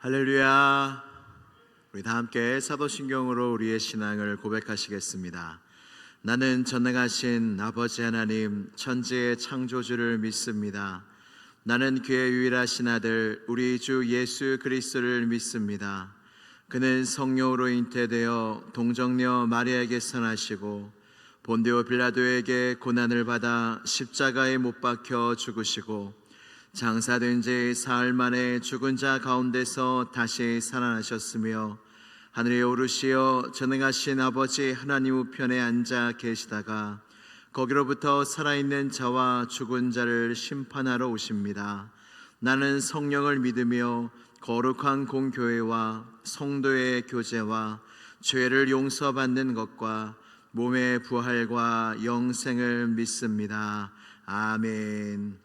할렐루야. 우리 다 함께 사도신경으로 우리의 신앙을 고백하시겠습니다. 나는 전능하신 아버지 하나님 천지의 창조주를 믿습니다. 나는 그의 유일하신 아들 우리 주 예수 그리스도를 믿습니다. 그는 성령으로 잉태되어 동정녀 마리아에게서 나시고 본디오 빌라도에게 고난을 받아 십자가에 못 박혀 죽으시고 장사된 지 사흘 만에 죽은 자 가운데서 다시 살아나셨으며 하늘에 오르시어 전능하신 아버지 하나님 우편에 앉아 계시다가 거기로부터 살아있는 자와 죽은 자를 심판하러 오십니다. 나는 성령을 믿으며 거룩한 공교회와 성도의 교제와 죄를 용서받는 것과 몸의 부활과 영생을 믿습니다. 아멘.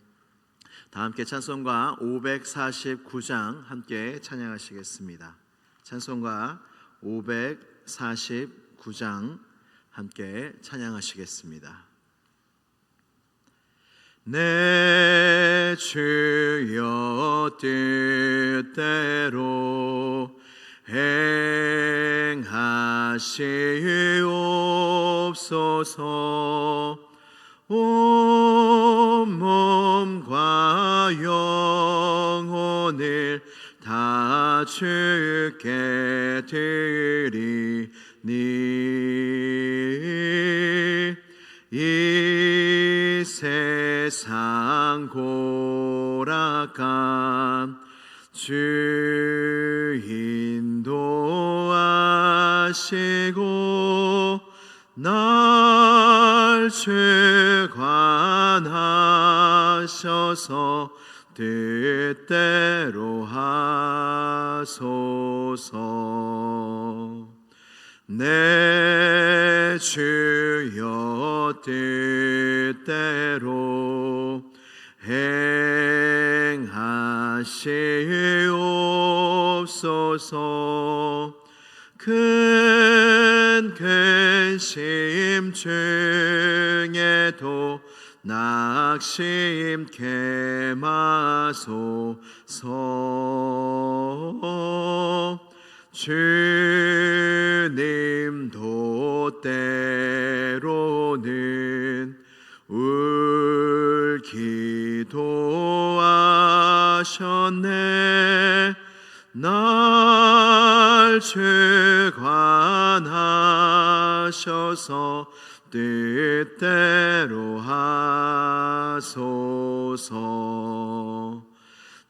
다 함께 찬송가 549장 함께 찬양하시겠습니다. 찬송가 549장 함께 찬양하시겠습니다. 내 주여 뜻대로 행하시옵소서. 온몸과 영혼을 다 주께 드리니 이 세상 고락한 주 인도하시고 날 주관하셔서 뜻대로 하소서. 내 주여 뜻대로 행하시옵소서. 큰 근심 중에도 낙심케 마소서. 주님도 때로는 울기도 하셨네. 날 주관하셔서 뜻대로 하소서.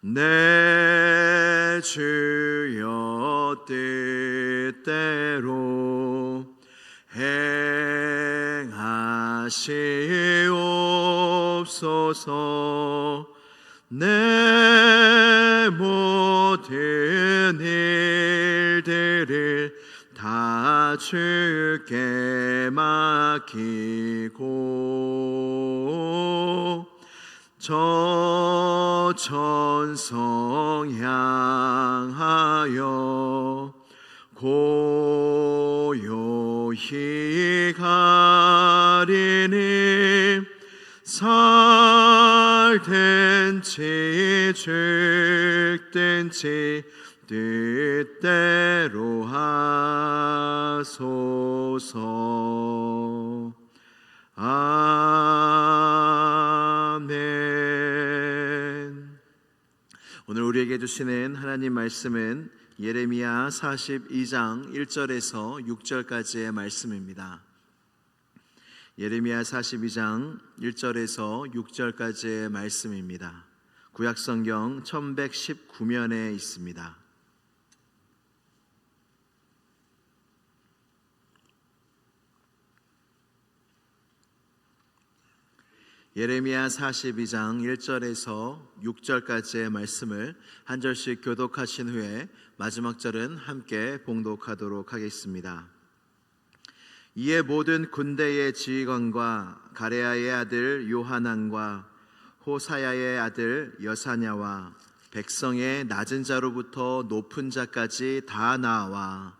내 주여 뜻대로 행하시옵소서. 내 모든 일들을 다 주께 맡기고 저 천성 향하여 고요히 가리니 살든지 죽든지 뜻대로 하소서. 아멘. 오늘 우리에게 주시는 하나님 말씀은 예레미야 42장 1절에서 6절까지의 말씀입니다. 예레미야 42장 1절에서 6절까지의 말씀입니다. 구약성경 1119면에 있습니다. 예레미야 42장 1절에서 6절까지의 말씀을 한 절씩 교독하신 후에 마지막 절은 함께 봉독하도록 하겠습니다. 이에 모든 군대의 지휘관과 가레야의 아들 요하난과 호사야의 아들 여사냐와 백성의 낮은 자로부터 높은 자까지 다 나와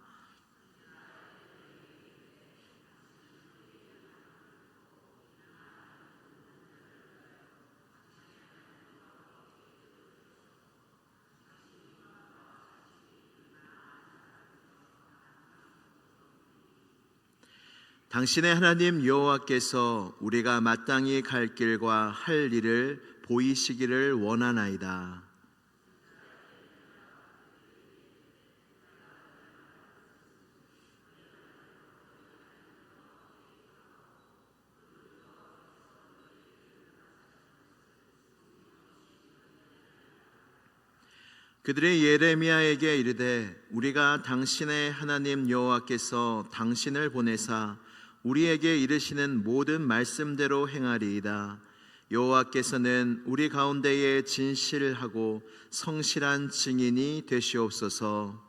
당신의 하나님 여호와께서 우리가 마땅히 갈 길과 할 일을 보이시기를 원하나이다. 그들이 예레미야에게 이르되 우리가 당신의 하나님 여호와께서 당신을 보내사 우리에게 이르시는 모든 말씀대로 행하리이다. 여호와께서는 우리 가운데에 진실하고 성실한 증인이 되시옵소서.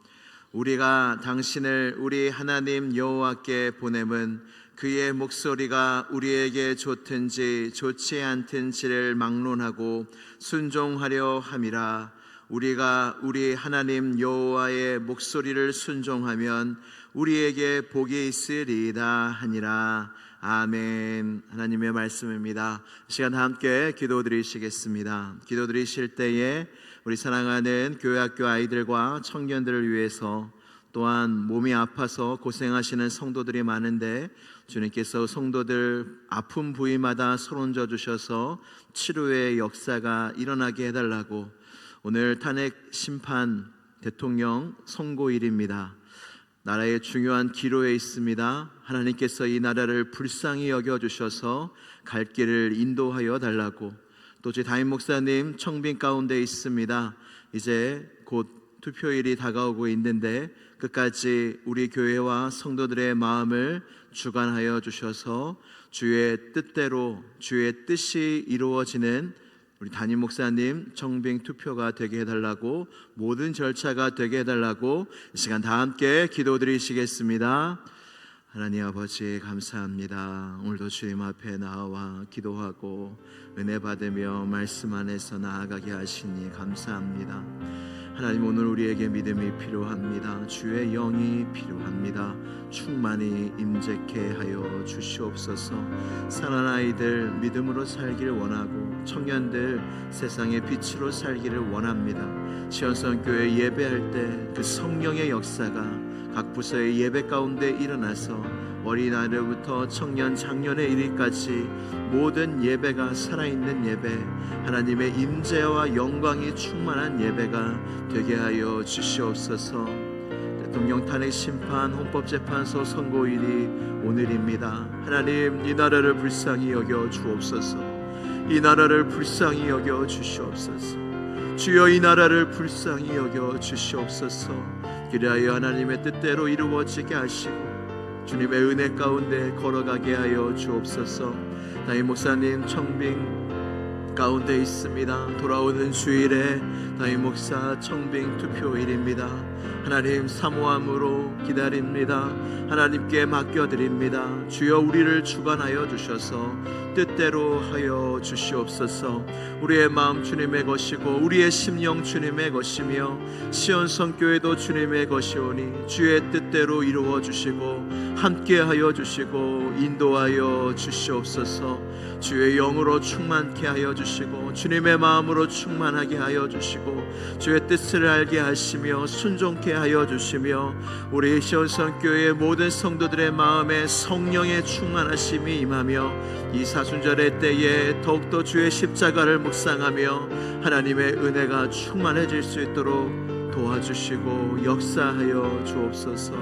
우리가 당신을 우리 하나님 여호와께 보냄은 그의 목소리가 우리에게 좋든지 좋지 않든지를 막론하고 순종하려 함이라. 우리가 우리 하나님 여호와의 목소리를 순종하면 우리에게 복이 있으리이다 하니라. 아멘. 하나님의 말씀입니다. 이 시간 함께 기도드리시겠습니다. 기도드리실 때에 우리 사랑하는 교회학교 아이들과 청년들을 위해서, 또한 몸이 아파서 고생하시는 성도들이 많은데 주님께서 성도들 아픈 부위마다 손 얹어 주셔서 치료의 역사가 일어나게 해달라고, 오늘 탄핵 심판 대통령 선고일입니다. 나라의 중요한 기로에 있습니다. 하나님께서 이 나라를 불쌍히 여겨주셔서 갈 길을 인도하여 달라고, 또 제 담임 목사님 청빙 가운데 있습니다. 이제 곧 투표일이 다가오고 있는데 끝까지 우리 교회와 성도들의 마음을 주관하여 주셔서 주의 뜻대로, 주의 뜻이 이루어지는 우리 담임 목사님 청빙 투표가 되게 해달라고, 모든 절차가 되게 해달라고 이 시간 다 함께 기도드리시겠습니다. 하나님 아버지 감사합니다. 오늘도 주님 앞에 나와 기도하고 은혜 받으며 말씀 안에서 나아가게 하시니 감사합니다. 하나님, 오늘 우리에게 믿음이 필요합니다. 주의 영이 필요합니다. 충만히 임재케 하여 주시옵소서. 사랑하는 아이들 믿음으로 살기를 원하고, 청년들 세상의 빛으로 살기를 원합니다. 시온성교회 예배할 때 그 성령의 역사가 각 부서의 예배 가운데 일어나서 어린아이부터 청년 장년의 이르기까지 모든 예배가 살아있는 예배, 하나님의 임재와 영광이 충만한 예배가 되게 하여 주시옵소서. 대통령 탄핵 심판 헌법재판소 선고일이 오늘입니다. 하나님, 이 나라를 불쌍히 여겨 주옵소서. 이 나라를 불쌍히 여겨 주시옵소서. 주여, 이 나라를 불쌍히 여겨 주시옵소서. 그리하여 하나님의 뜻대로 이루어지게 하시고 주님의 은혜 가운데 걸어가게 하여 주옵소서. 담임 목사님 청빙 가운데 있습니다. 돌아오는 주일에 담임 목사 청빙 투표일입니다. 하나님, 사모함으로 기다립니다. 하나님께 맡겨드립니다. 주여, 우리를 주관하여 주셔서 뜻대로 하여 주시옵소서. 우리의 마음 주님의 것이고 우리의 심령 주님의 것이며 시온성교회도 주님의 것이오니 주의 뜻대로 이루어 주시고 함께하여 주시고 인도하여 주시옵소서. 주의 영으로 충만케 하여 주시고 주님의 마음으로 충만하게 하여 주시고 주의 뜻을 알게 하시며 순종케 하여 주시며 우리 시온성교회의 모든 성도들의 마음에 성령의 충만하심이 임하며 이 사순절의 때에 더욱더 주의 십자가를 묵상하며 하나님의 은혜가 충만해질 수 있도록 도와주시고 역사하여 주옵소서.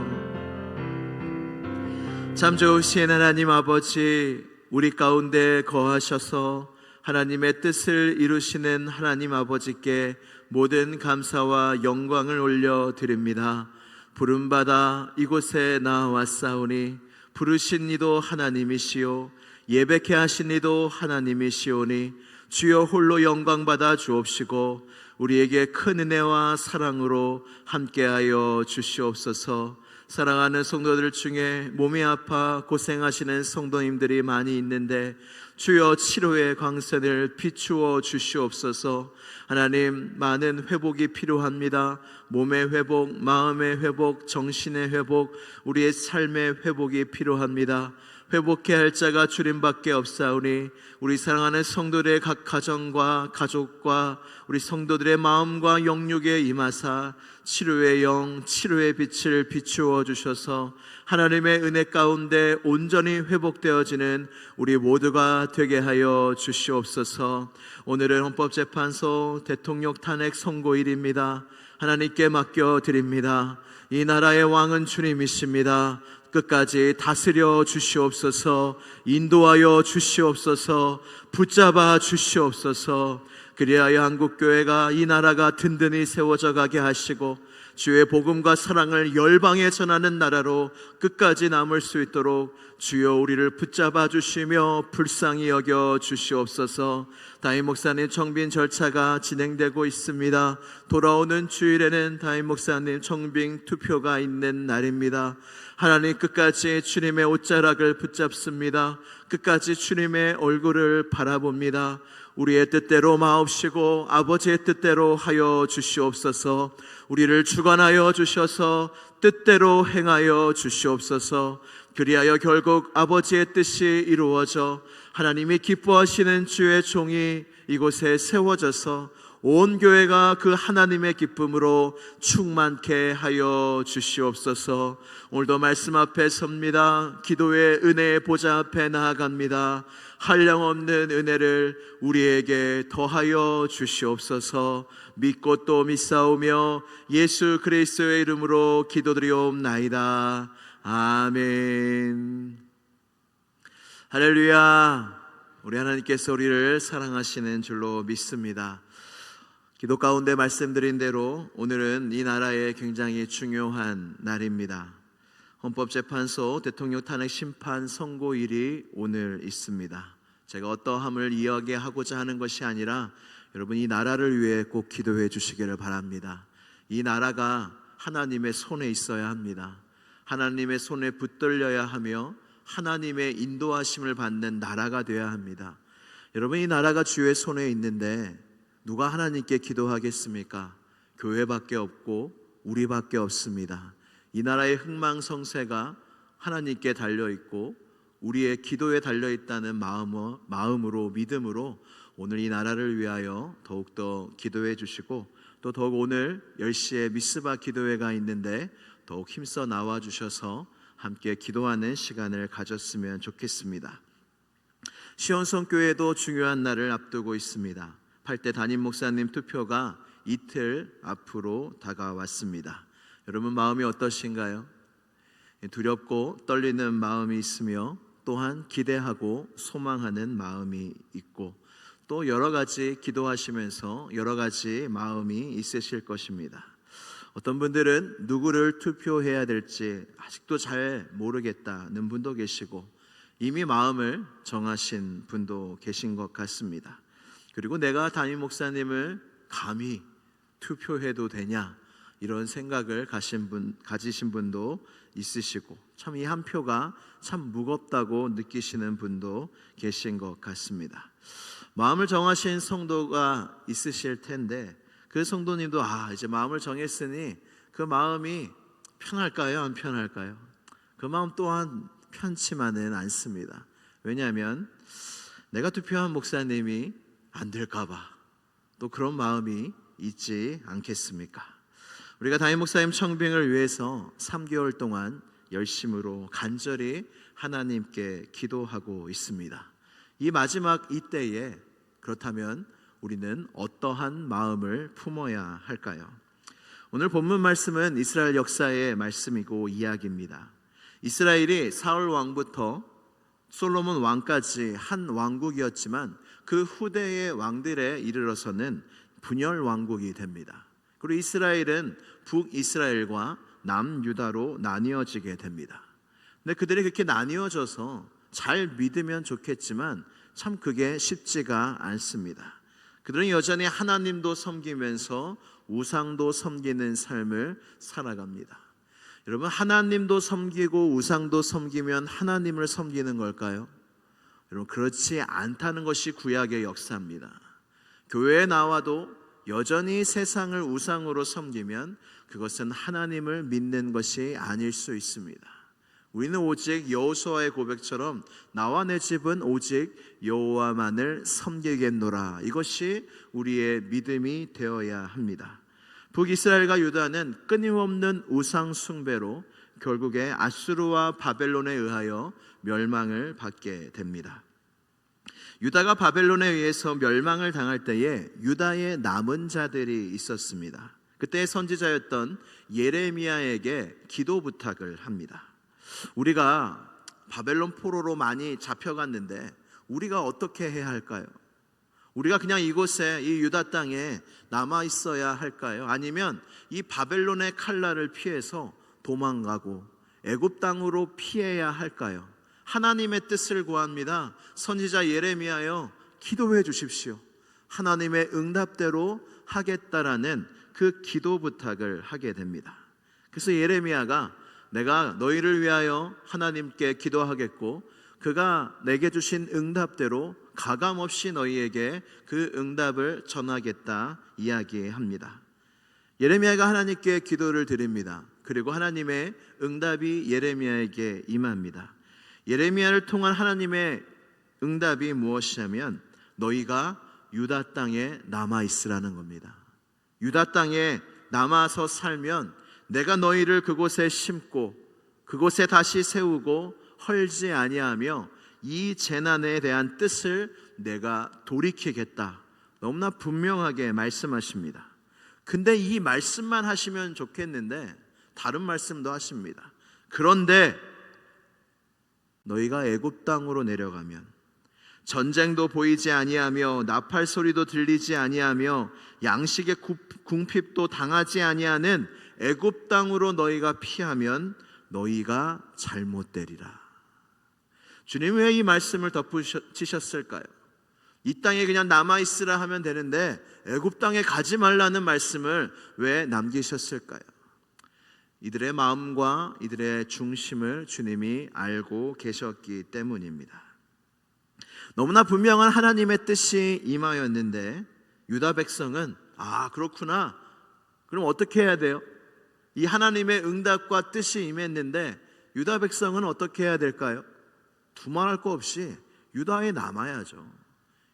참 좋으신 하나님 아버지, 우리 가운데 거하셔서 하나님의 뜻을 이루시는 하나님 아버지께 모든 감사와 영광을 올려드립니다. 부름받아 이곳에 나왔사오니 부르신 이도 하나님이시오 예배케 하신 이도 하나님이시오니 주여 홀로 영광받아 주옵시고 우리에게 큰 은혜와 사랑으로 함께하여 주시옵소서. 사랑하는 성도들 중에 몸이 아파 고생하시는 성도님들이 많이 있는데 주여 치료의 광선을 비추어 주시옵소서. 하나님, 많은 회복이 필요합니다. 몸의 회복, 마음의 회복, 정신의 회복, 우리의 삶의 회복이 필요합니다. 회복해야 할 자가 주님밖에 없사오니 우리 사랑하는 성도들의 각 가정과 가족과 우리 성도들의 마음과 영육에 임하사 치료의 영, 치료의 빛을 비추어 주셔서 하나님의 은혜 가운데 온전히 회복되어지는 우리 모두가 되게 하여 주시옵소서. 오늘은 헌법재판소 대통령 탄핵 선고일입니다. 하나님께 맡겨드립니다. 이 나라의 왕은 주님이십니다. 끝까지 다스려 주시옵소서. 인도하여 주시옵소서. 붙잡아 주시옵소서. 그리하여 한국교회가 이 나라가 든든히 세워져 가게 하시고 주의 복음과 사랑을 열방에 전하는 나라로 끝까지 남을 수 있도록 주여 우리를 붙잡아 주시며 불쌍히 여겨 주시옵소서. 담임 목사님 청빙 절차가 진행되고 있습니다. 돌아오는 주일에는 담임 목사님 청빙 투표가 있는 날입니다. 하나님, 끝까지 주님의 옷자락을 붙잡습니다. 끝까지 주님의 얼굴을 바라봅니다. 우리의 뜻대로 마옵시고 아버지의 뜻대로 하여 주시옵소서. 우리를 주관하여 주셔서 뜻대로 행하여 주시옵소서. 그리하여 결국 아버지의 뜻이 이루어져 하나님이 기뻐하시는 주의 종이 이곳에 세워져서 온 교회가 그 하나님의 기쁨으로 충만케 하여 주시옵소서. 오늘도 말씀 앞에 섭니다. 기도의 은혜의 보좌 앞에 나아갑니다. 한량없는 은혜를 우리에게 더하여 주시옵소서. 믿고 또 믿사오며 예수 그리스도의 이름으로 기도드리옵나이다. 아멘. 할렐루야. 우리 하나님께서 우리를 사랑하시는 줄로 믿습니다. 기도 가운데 말씀드린 대로 오늘은 이 나라의 굉장히 중요한 날입니다. 헌법재판소 대통령 탄핵 심판 선고일이 오늘 있습니다. 제가 어떠함을 이야기하고자 하는 것이 아니라 여러분, 이 나라를 위해 꼭 기도해 주시기를 바랍니다. 이 나라가 하나님의 손에 있어야 합니다. 하나님의 손에 붙들려야 하며 하나님의 인도하심을 받는 나라가 되어야 합니다. 여러분, 이 나라가 주의 손에 있는데 누가 하나님께 기도하겠습니까? 교회밖에 없고 우리밖에 없습니다. 이 나라의 흥망성쇠가 하나님께 달려있고 우리의 기도에 달려있다는 마음으로 믿음으로 오늘 이 나라를 위하여 더욱더 기도해 주시고, 또 더욱 오늘 10시에 미스바 기도회가 있는데 더욱 힘써 나와 주셔서 함께 기도하는 시간을 가졌으면 좋겠습니다. 시온성교회도 중요한 날을 앞두고 있습니다. 8대 담임 목사님 투표가 이틀 앞으로 다가왔습니다. 여러분, 마음이 어떠신가요? 두렵고 떨리는 마음이 있으며 또한 기대하고 소망하는 마음이 있고 또 여러 가지 기도하시면서 여러 가지 마음이 있으실 것입니다. 어떤 분들은 누구를 투표해야 될지 아직도 잘 모르겠다는 분도 계시고 이미 마음을 정하신 분도 계신 것 같습니다. 그리고 내가 담임 목사님을 감히 투표해도 되냐, 이런 생각을 가지신 분도 있으시고 참 이 한 표가 참 무겁다고 느끼시는 분도 계신 것 같습니다. 마음을 정하신 성도가 있으실 텐데 그 성도님도 이제 마음을 정했으니 그 마음이 편할까요? 안 편할까요? 그 마음 또한 편치만은 않습니다. 왜냐하면 내가 투표한 목사님이 안 될까봐 또 그런 마음이 있지 않겠습니까? 우리가 담임 목사님 청빙을 위해서 3개월 동안 열심으로 간절히 하나님께 기도하고 있습니다. 이 마지막 이때에 그렇다면 우리는 어떠한 마음을 품어야 할까요? 오늘 본문 말씀은 이스라엘 역사의 말씀이고 이야기입니다. 이스라엘이 사울 왕부터 솔로몬 왕까지 한 왕국이었지만 그 후대의 왕들에 이르러서는 분열 왕국이 됩니다. 그리고 이스라엘은 북이스라엘과 남유다로 나뉘어지게 됩니다. 근데 그들이 그렇게 나뉘어져서 잘 믿으면 좋겠지만 참 그게 쉽지가 않습니다. 그들은 여전히 하나님도 섬기면서 우상도 섬기는 삶을 살아갑니다. 여러분, 하나님도 섬기고 우상도 섬기면 하나님을 섬기는 걸까요? 여러분, 그렇지 않다는 것이 구약의 역사입니다. 교회에 나와도 여전히 세상을 우상으로 섬기면 그것은 하나님을 믿는 것이 아닐 수 있습니다. 우리는 오직 여호수아의 고백처럼 나와 내 집은 오직 여호와만을 섬기겠노라. 이것이 우리의 믿음이 되어야 합니다. 북이스라엘과 유다는 끊임없는 우상 숭배로 결국에 아수르와 바벨론에 의하여 멸망을 받게 됩니다. 유다가 바벨론에 의해서 멸망을 당할 때에 유다의 남은 자들이 있었습니다. 그때 선지자였던 예레미야에게 기도 부탁을 합니다. 우리가 바벨론 포로로 많이 잡혀갔는데 우리가 어떻게 해야 할까요? 우리가 그냥 이곳에, 이 유다 땅에 남아 있어야 할까요? 아니면 이 바벨론의 칼날을 피해서 도망가고 애굽 땅으로 피해야 할까요? 하나님의 뜻을 구합니다. 선지자 예레미야여, 기도해 주십시오. 하나님의 응답대로 하겠다라는 그 기도 부탁을 하게 됩니다. 그래서 예레미야가 내가 너희를 위하여 하나님께 기도하겠고 그가 내게 주신 응답대로 가감없이 너희에게 그 응답을 전하겠다 이야기합니다. 예레미야가 하나님께 기도를 드립니다. 그리고 하나님의 응답이 예레미야에게 임합니다. 예레미야를 통한 하나님의 응답이 무엇이냐면 너희가 유다 땅에 남아 있으라는 겁니다. 유다 땅에 남아서 살면 내가 너희를 그곳에 심고 그곳에 다시 세우고 헐지 아니하며 이 재난에 대한 뜻을 내가 돌이키겠다. 너무나 분명하게 말씀하십니다. 근데 이 말씀만 하시면 좋겠는데 다른 말씀도 하십니다. 그런데 너희가 애굽 땅으로 내려가면 전쟁도 보이지 아니하며 나팔 소리도 들리지 아니하며 양식의 궁핍도 당하지 아니하는 애굽 땅으로 너희가 피하면 너희가 잘못되리라. 주님 왜 이 말씀을 덧붙이셨을까요? 이 땅에 그냥 남아있으라 하면 되는데 애굽 땅에 가지 말라는 말씀을 왜 남기셨을까요? 이들의 마음과 이들의 중심을 주님이 알고 계셨기 때문입니다. 너무나 분명한 하나님의 뜻이 임하였는데 유다 백성은 그렇구나. 그럼 어떻게 해야 돼요? 이 하나님의 응답과 뜻이 임했는데 유다 백성은 어떻게 해야 될까요? 두말할 거 없이 유다에 남아야죠.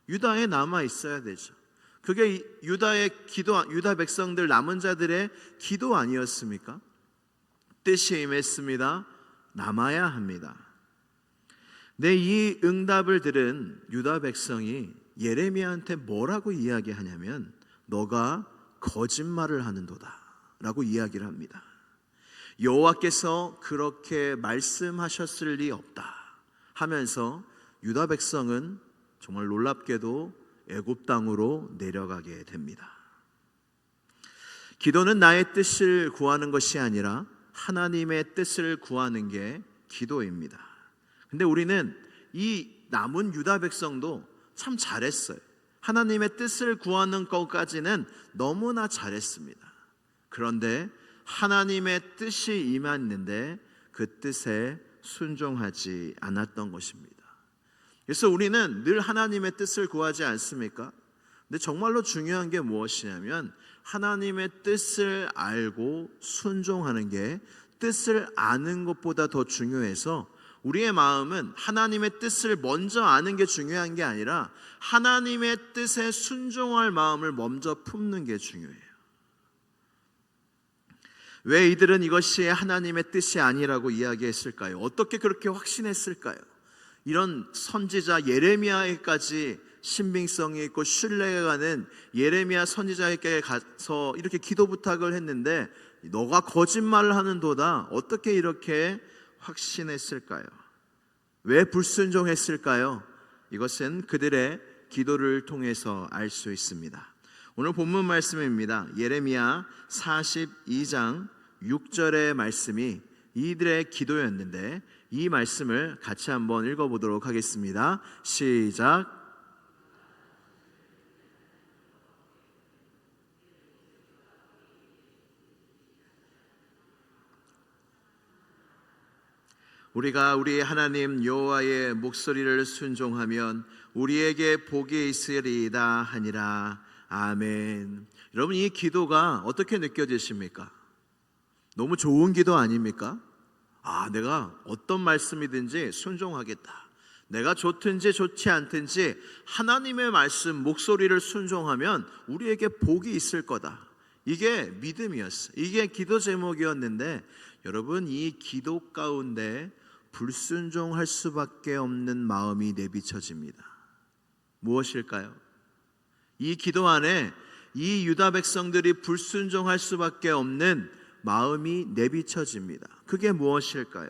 유다에 남아 있어야 되죠. 그게 유다 백성들 남은 자들의 기도 아니었습니까? 뜻이 임했습니다. 남아야 합니다. 네, 이 응답을 들은 유다 백성이 예레미야한테 뭐라고 이야기하냐면 너가 거짓말을 하는도다 라고 이야기를 합니다. 여호와께서 그렇게 말씀하셨을 리 없다 하면서 유다 백성은 정말 놀랍게도 애굽 땅으로 내려가게 됩니다. 기도는 나의 뜻을 구하는 것이 아니라 하나님의 뜻을 구하는 게 기도입니다. 근데 우리는 이 남은 유다 백성도 참 잘했어요. 하나님의 뜻을 구하는 것까지는 너무나 잘했습니다. 그런데 하나님의 뜻이 임했는데 그 뜻에 순종하지 않았던 것입니다. 그래서 우리는 늘 하나님의 뜻을 구하지 않습니까? 근데 정말로 중요한 게 무엇이냐면 하나님의 뜻을 알고 순종하는 게 뜻을 아는 것보다 더 중요해서 우리의 마음은 하나님의 뜻을 먼저 아는 게 중요한 게 아니라 하나님의 뜻에 순종할 마음을 먼저 품는 게 중요해요. 왜 이들은 이것이 하나님의 뜻이 아니라고 이야기했을까요? 어떻게 그렇게 확신했을까요? 이런 선지자 예레미야에까지 신빙성이 있고 신뢰가 가는 예레미야 선지자에게 가서 이렇게 기도 부탁을 했는데 너가 거짓말을 하는도다. 어떻게 이렇게 확신했을까요? 왜 불순종했을까요? 이것은 그들의 기도를 통해서 알 수 있습니다. 오늘 본문 말씀입니다. 예레미야 42장 6절의 말씀이 이들의 기도였는데 이 말씀을 같이 한번 읽어보도록 하겠습니다. 시작. 우리가 우리 하나님 여호와의 목소리를 순종하면 우리에게 복이 있으리이다 하니라. 아멘. 여러분, 이 기도가 어떻게 느껴지십니까? 너무 좋은 기도 아닙니까? 내가 어떤 말씀이든지 순종하겠다. 내가 좋든지 좋지 않든지 하나님의 말씀, 목소리를 순종하면 우리에게 복이 있을 거다. 이게 믿음이었어요. 이게 기도 제목이었는데, 여러분, 이 기도 가운데 불순종할 수밖에 없는 마음이 내비쳐집니다. 무엇일까요? 이 기도 안에 이 유다 백성들이 불순종할 수밖에 없는 마음이 내비쳐집니다. 그게 무엇일까요?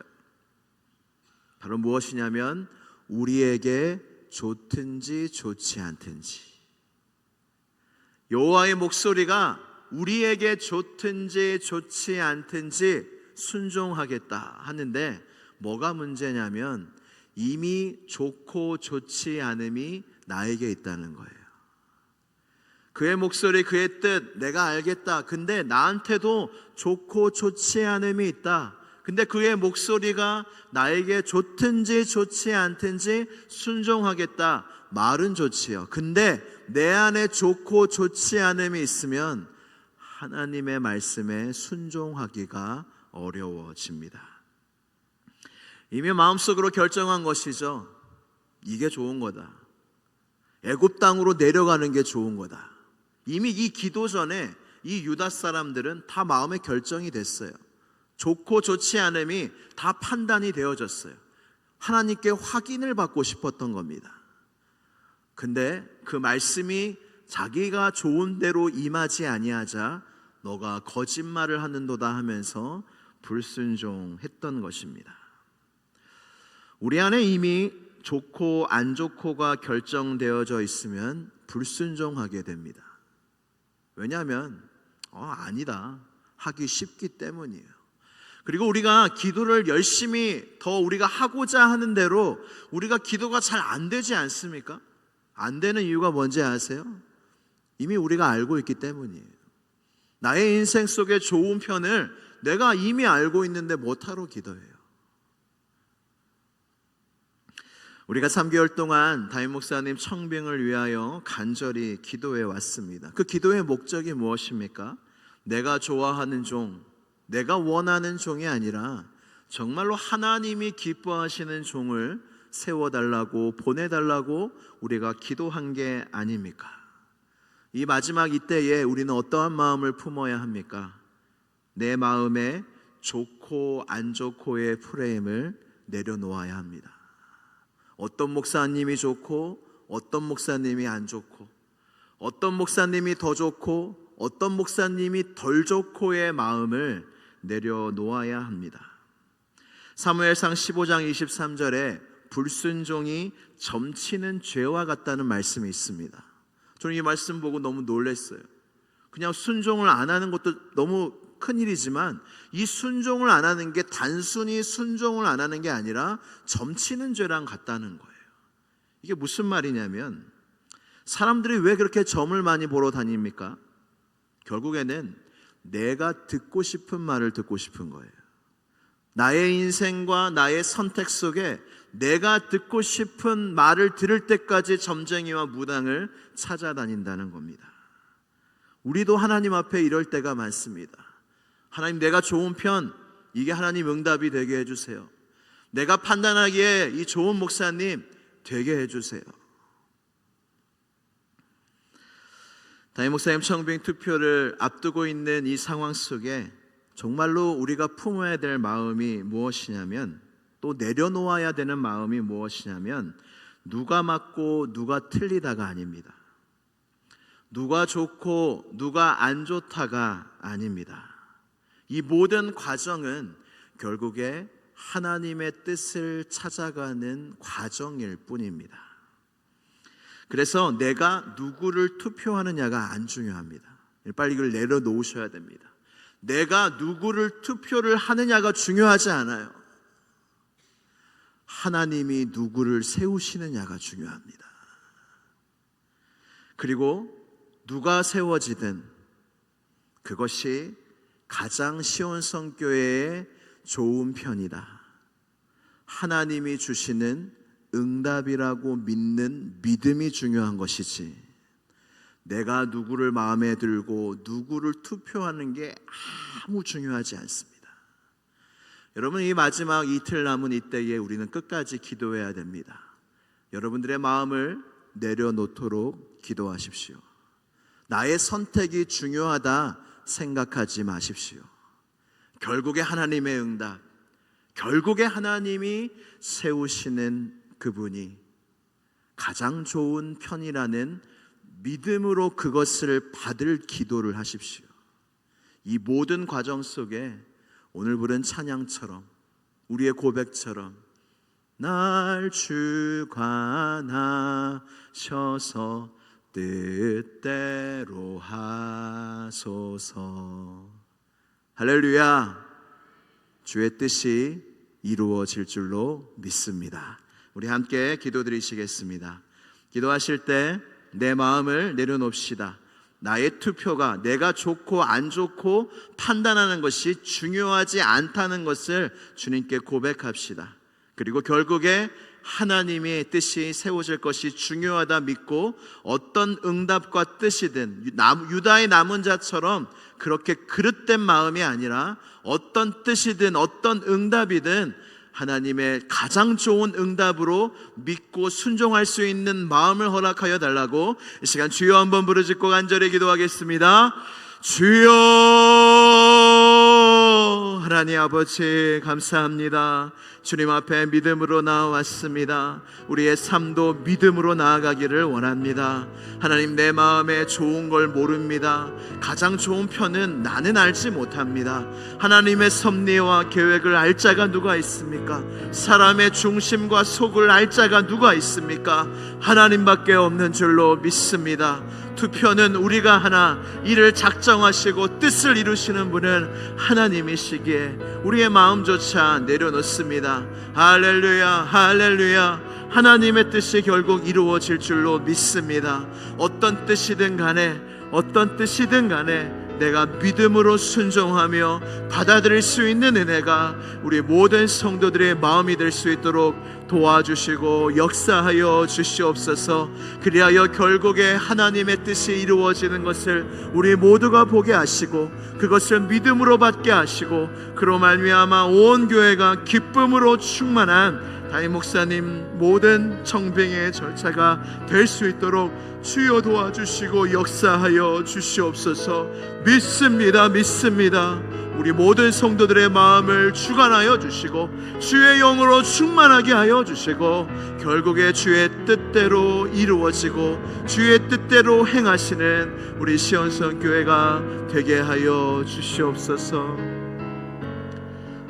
바로 무엇이냐면 우리에게 좋든지 좋지 않든지, 여호와의 목소리가 우리에게 좋든지 좋지 않든지 순종하겠다 하는데, 뭐가 문제냐면 이미 좋고 좋지 않음이 나에게 있다는 거예요. 그의 목소리, 그의 뜻 내가 알겠다. 근데 나한테도 좋고 좋지 않음이 있다. 근데 그의 목소리가 나에게 좋든지 좋지 않든지 순종하겠다. 말은 좋지요. 근데 내 안에 좋고 좋지 않음이 있으면 하나님의 말씀에 순종하기가 어려워집니다. 이미 마음속으로 결정한 것이죠. 이게 좋은 거다. 애굽 땅으로 내려가는 게 좋은 거다. 이미 이 기도 전에 이 유다 사람들은 다 마음의 결정이 됐어요. 좋고 좋지 않음이 다 판단이 되어졌어요. 하나님께 확인을 받고 싶었던 겁니다. 근데 그 말씀이 자기가 좋은 대로 임하지 아니하자 너가 거짓말을 하는도다 하면서 불순종했던 것입니다. 우리 안에 이미 좋고 안 좋고가 결정되어져 있으면 불순종하게 됩니다. 왜냐하면 아니다 하기 쉽기 때문이에요. 그리고 우리가 기도를 열심히 더 우리가 하고자 하는 대로 우리가 기도가 잘 안 되지 않습니까? 안 되는 이유가 뭔지 아세요? 이미 우리가 알고 있기 때문이에요. 나의 인생 속의 좋은 편을 내가 이미 알고 있는데 못하러 기도해요. 우리가 3개월 동안 담임 목사님 청빙을 위하여 간절히 기도해 왔습니다. 그 기도의 목적이 무엇입니까? 내가 좋아하는 종, 내가 원하는 종이 아니라 정말로 하나님이 기뻐하시는 종을 세워달라고, 보내달라고 우리가 기도한 게 아닙니까? 이 마지막 이때에 우리는 어떠한 마음을 품어야 합니까? 내 마음에 좋고 안 좋고의 프레임을 내려놓아야 합니다. 어떤 목사님이 좋고 어떤 목사님이 안 좋고, 어떤 목사님이 더 좋고 어떤 목사님이 덜 좋고의 마음을 내려놓아야 합니다. 사무엘상 15장 23절에 불순종이 점치는 죄와 같다는 말씀이 있습니다. 저는 이 말씀 보고 너무 놀랐어요. 그냥 순종을 안 하는 것도 너무 큰일이지만 이 순종을 안 하는 게 단순히 순종을 안 하는 게 아니라 점치는 죄랑 같다는 거예요. 이게 무슨 말이냐면, 사람들이 왜 그렇게 점을 많이 보러 다닙니까? 결국에는 내가 듣고 싶은 말을 듣고 싶은 거예요. 나의 인생과 나의 선택 속에 내가 듣고 싶은 말을 들을 때까지 점쟁이와 무당을 찾아다닌다는 겁니다. 우리도 하나님 앞에 이럴 때가 많습니다. 하나님, 내가 좋은 편, 이게 하나님 응답이 되게 해주세요. 내가 판단하기에 이 좋은 목사님 되게 해주세요. 담임 목사님 청빙 투표를 앞두고 있는 이 상황 속에 정말로 우리가 품어야 될 마음이 무엇이냐면, 또 내려놓아야 되는 마음이 무엇이냐면, 누가 맞고 누가 틀리다가 아닙니다. 누가 좋고 누가 안 좋다가 아닙니다. 이 모든 과정은 결국에 하나님의 뜻을 찾아가는 과정일 뿐입니다. 그래서 내가 누구를 투표하느냐가 안 중요합니다. 빨리 이걸 내려놓으셔야 됩니다. 내가 누구를 투표를 하느냐가 중요하지 않아요. 하나님이 누구를 세우시느냐가 중요합니다. 그리고 누가 세워지든 그것이 가장 시온성교회의 좋은 편이다, 하나님이 주시는 응답이라고 믿는 믿음이 중요한 것이지, 내가 누구를 마음에 들고 누구를 투표하는 게 아무 중요하지 않습니다. 여러분, 이 마지막 이틀 남은 이때에 우리는 끝까지 기도해야 됩니다. 여러분들의 마음을 내려놓도록 기도하십시오. 나의 선택이 중요하다 생각하지 마십시오. 결국에 하나님의 응답, 결국에 하나님이 세우시는 그분이 가장 좋은 편이라는 믿음으로 그것을 받을 기도를 하십시오. 이 모든 과정 속에 오늘 부른 찬양처럼, 우리의 고백처럼 날 주관하셔서 뜻대로 하소서. 할렐루야. 주의 뜻이 이루어질 줄로 믿습니다. 우리 함께 기도드리시겠습니다. 기도하실 때 내 마음을 내려놓읍시다. 나의 투표가 내가 좋고 안 좋고 판단하는 것이 중요하지 않다는 것을 주님께 고백합시다. 그리고 결국에 하나님의 뜻이 세워질 것이 중요하다 믿고 어떤 응답과 뜻이든 유다의 남은 자처럼 그렇게 그릇된 마음이 아니라 어떤 뜻이든 어떤 응답이든 하나님의 가장 좋은 응답으로 믿고 순종할 수 있는 마음을 허락하여 달라고 이 시간 주여 한번 부르짖고 간절히 기도하겠습니다. 주여, 하나님 아버지 감사합니다. 주님 앞에 믿음으로 나아왔습니다. 우리의 삶도 믿음으로 나아가기를 원합니다. 하나님, 내 마음에 좋은 걸 모릅니다. 가장 좋은 편은 나는 알지 못합니다. 하나님의 섭리와 계획을 알 자가 누가 있습니까? 사람의 중심과 속을 알 자가 누가 있습니까? 하나님밖에 없는 줄로 믿습니다. 투표는 우리가 하나 이를 작정하시고 뜻을 이루시는 분은 하나님이시기에 우리의 마음조차 내려놓습니다. 할렐루야, 할렐루야. 하나님의 뜻이 결국 이루어질 줄로 믿습니다. 어떤 뜻이든 간에 내가 믿음으로 순종하며 받아들일 수 있는 은혜가 우리 모든 성도들의 마음이 될 수 있도록 도와주시고 역사하여 주시옵소서. 그리하여 결국에 하나님의 뜻이 이루어지는 것을 우리 모두가 보게 하시고 그것을 믿음으로 받게 하시고 그로 말미암아 온 교회가 기쁨으로 충만한 담임 목사님 모든 청빙의 절차가 될 수 있도록 주여 도와주시고 역사하여 주시옵소서. 믿습니다. 우리 모든 성도들의 마음을 주관하여 주시고 주의 영으로 충만하게 하여 주시고 결국에 주의 뜻대로 이루어지고 주의 뜻대로 행하시는 우리 시온성 교회가 되게 하여 주시옵소서.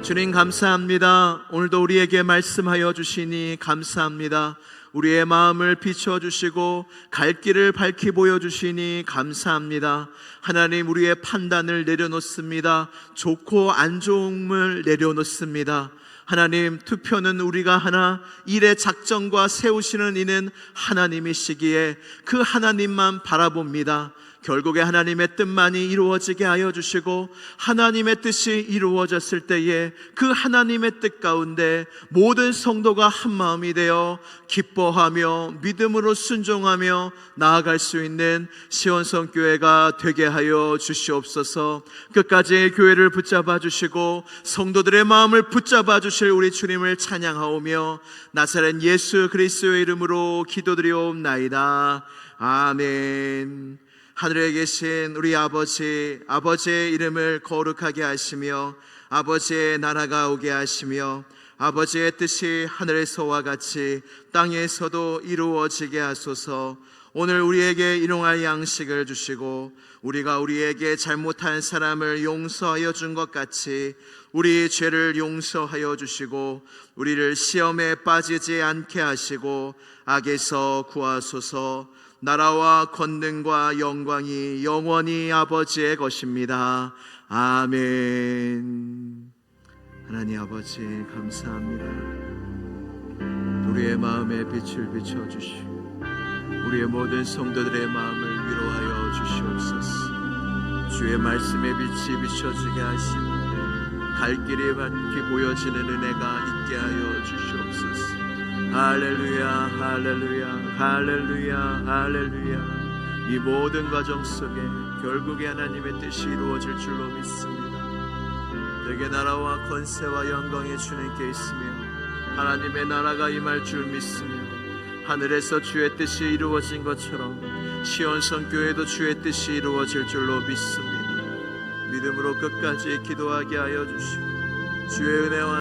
주님 감사합니다. 오늘도 우리에게 말씀하여 주시니 감사합니다. 우리의 마음을 비춰주시고 갈 길을 밝히 보여주시니 감사합니다. 하나님, 우리의 판단을 내려놓습니다. 좋고 안 좋음을 내려놓습니다. 하나님, 투표는 우리가 하나 일의 작정과 세우시는 이는 하나님이시기에 그 하나님만 바라봅니다. 결국에 하나님의 뜻만이 이루어지게 하여 주시고 하나님의 뜻이 이루어졌을 때에 그 하나님의 뜻 가운데 모든 성도가 한마음이 되어 기뻐하며 믿음으로 순종하며 나아갈 수 있는 시온성 교회가 되게 하여 주시옵소서. 끝까지 교회를 붙잡아 주시고 성도들의 마음을 붙잡아 주실 우리 주님을 찬양하오며 나사렛 예수 그리스도의 이름으로 기도드리옵나이다. 아멘. 하늘에 계신 우리 아버지의 이름을 거룩하게 하시며 아버지의 나라가 오게 하시며 아버지의 뜻이 하늘에서와 같이 땅에서도 이루어지게 하소서. 오늘 우리에게 일용할 양식을 주시고 우리가 우리에게 잘못한 사람을 용서하여 준 것 같이 우리 죄를 용서하여 주시고 우리를 시험에 빠지지 않게 하시고 악에서 구하소서. 나라와 권능과 영광이 영원히 아버지의 것입니다. 아멘. 하나님 아버지 감사합니다. 우리의 마음에 빛을 비춰주시고 우리의 모든 성도들의 마음을 위로하여 주시옵소서. 주의 말씀에 빛이 비춰지게 하시고 갈 길이 밝게 보여지는 은혜가 있게 하여 주시옵소서. 할렐루야, 할렐루야, 할렐루야, 할렐루야. 이 모든 과정 속에 결국에 하나님의 뜻이 이루어질 줄로 믿습니다. 내게 나라와 권세와 영광이 주님께 있으며 하나님의 나라가 임할 줄 믿으며 하늘에서 주의 뜻이 이루어진 것처럼 시온성 교회도 주의 뜻이 이루어질 줄로 믿습니다. 믿음으로 끝까지 기도하게 하여 주시고 주의 은혜와